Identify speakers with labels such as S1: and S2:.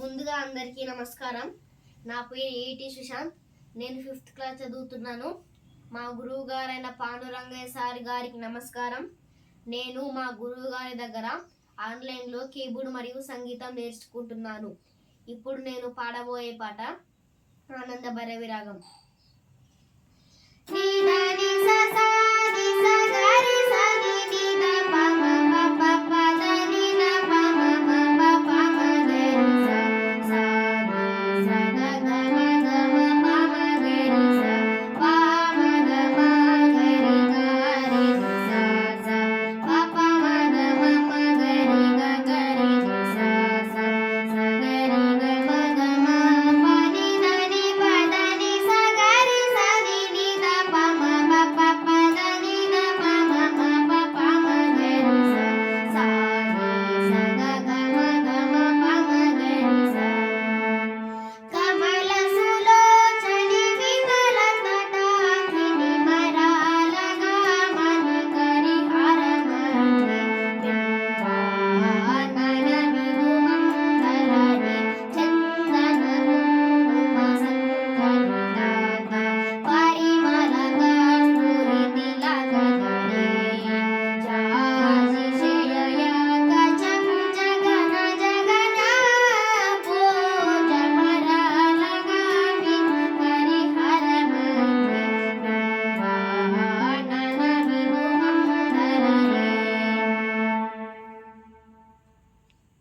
S1: ముందుగా అందరికీ నమస్కారం. నా పేరు ఏటి సుశాంత్. నేను 5th క్లాస్ చదువుతున్నాను. మా గురువు గారైన పాండురంగయ్య సార్ గారికి నమస్కారం. నేను మా గురువు గారి దగ్గర ఆన్లైన్లో కీబోర్డ్ మరియు సంగీతం నేర్చుకుంటున్నాను. ఇప్పుడు నేను పాడబోయే పాట ఆనంద భైరవి రాగం.